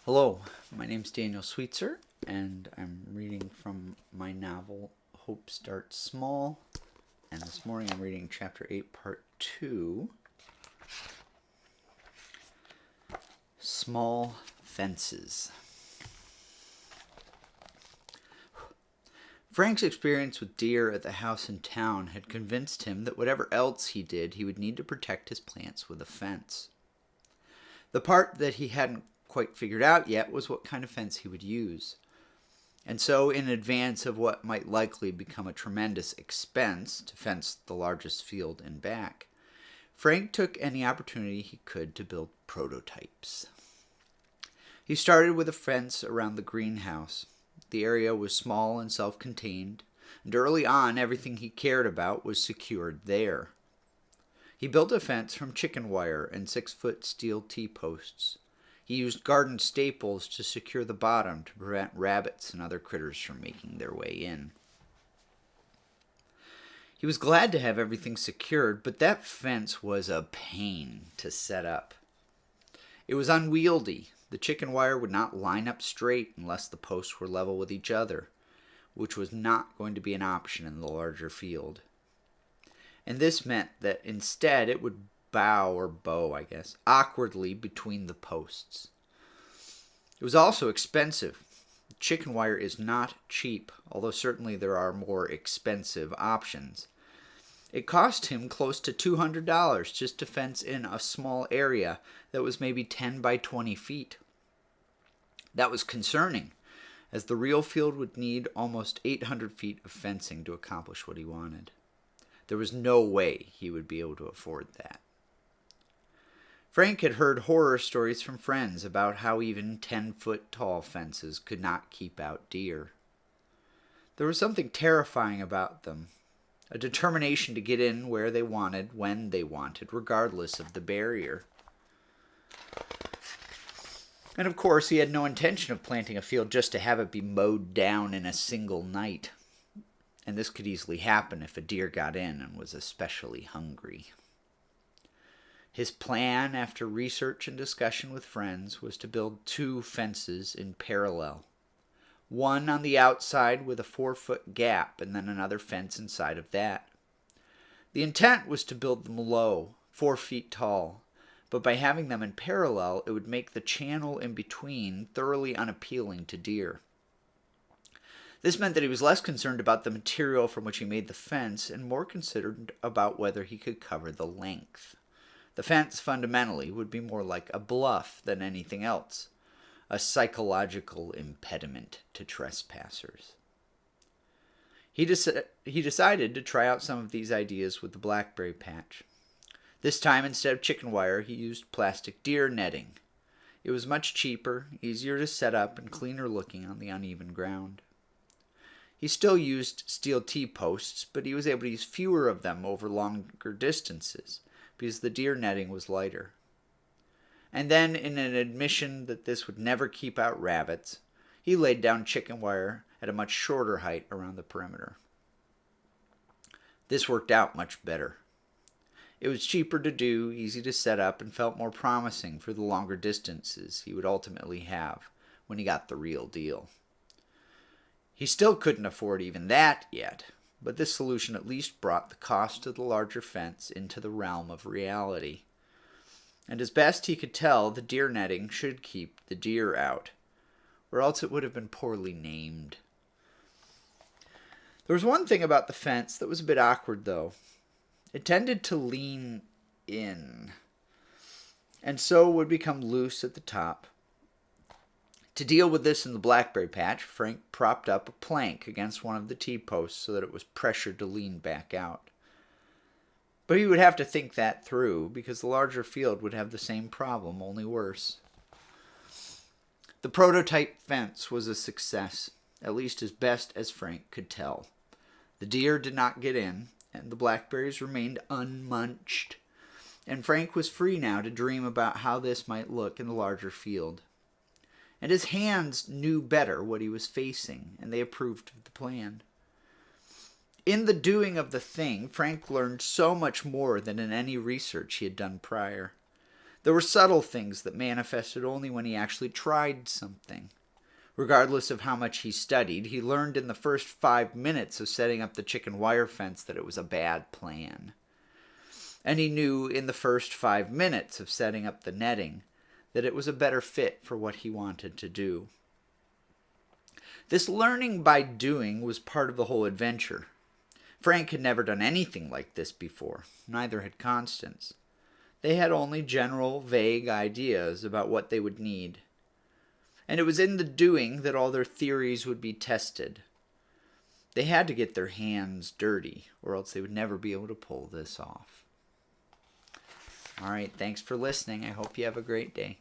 Hello, my name's Daniel Sweetser, and I'm reading from my novel Hope Starts Small. And this morning I'm reading Chapter 8, Part 2, Small Fences. Frank's experience with deer at the house in town had convinced him that whatever else he did, he would need to protect his plants with a fence. The part that he hadn't quite figured out yet was what kind of fence he would use. And so, in advance of what might likely become a tremendous expense to fence the largest field and back, Frank took any opportunity he could to build prototypes. He started with a fence around the greenhouse. The area was small and self-contained, and early on everything he cared about was secured there. He built a fence from chicken wire and 6-foot steel T-posts. He used garden staples to secure the bottom to prevent rabbits and other critters from making their way in. He was glad to have everything secured, but that fence was a pain to set up. It was unwieldy. The chicken wire would not line up straight unless the posts were level with each other, which was not going to be an option in the larger field. And this meant that instead it would bow, awkwardly between the posts. It was also expensive. Chicken wire is not cheap, although certainly there are more expensive options. It cost him close to $200 just to fence in a small area that was maybe 10 by 20 feet. That was concerning, as the real field would need almost 800 feet of fencing to accomplish what he wanted. There was no way he would be able to afford that. Frank had heard horror stories from friends about how even 10-foot tall fences could not keep out deer. There was something terrifying about them, a determination to get in where they wanted, when they wanted, regardless of the barrier. And of course, he had no intention of planting a field just to have it be mowed down in a single night. And this could easily happen if a deer got in and was especially hungry. His plan, after research and discussion with friends, was to build 2 fences in parallel. One on the outside with a 4-foot gap, and then another fence inside of that. The intent was to build them low, 4 feet tall, but by having them in parallel, it would make the channel in between thoroughly unappealing to deer. This meant that he was less concerned about the material from which he made the fence and more concerned about whether he could cover the length. The fence, fundamentally, would be more like a bluff than anything else, a psychological impediment to trespassers. He decided to try out some of these ideas with the blackberry patch. This time, instead of chicken wire, he used plastic deer netting. It was much cheaper, easier to set up, and cleaner looking on the uneven ground. He still used steel T-posts, but he was able to use fewer of them over longer distances, because the deer netting was lighter. And then, in an admission that this would never keep out rabbits, he laid down chicken wire at a much shorter height around the perimeter. This worked out much better. It was cheaper to do, easy to set up, and felt more promising for the longer distances he would ultimately have when he got the real deal. He still couldn't afford even that yet, but this solution at least brought the cost of the larger fence into the realm of reality. And as best he could tell, the deer netting should keep the deer out, or else it would have been poorly named. There was one thing about the fence that was a bit awkward, though. It tended to lean in, and so would become loose at the top. To deal with this in the blackberry patch, Frank propped up a plank against one of the T-posts so that it was pressured to lean back out. But he would have to think that through, because the larger field would have the same problem, only worse. The prototype fence was a success, at least as best as Frank could tell. The deer did not get in, and the blackberries remained unmunched, and Frank was free now to dream about how this might look in the larger field. And his hands knew better what he was facing, and they approved of the plan. In the doing of the thing, Frank learned so much more than in any research he had done prior. There were subtle things that manifested only when he actually tried something. Regardless of how much he studied, he learned in the first 5 minutes of setting up the chicken wire fence that it was a bad plan. And he knew in the first 5 minutes of setting up the netting that it was a better fit for what he wanted to do. This learning by doing was part of the whole adventure. Frank had never done anything like this before, neither had Constance. They had only general, vague ideas about what they would need. And it was in the doing that all their theories would be tested. They had to get their hands dirty, or else they would never be able to pull this off. All right, thanks for listening. I hope you have a great day.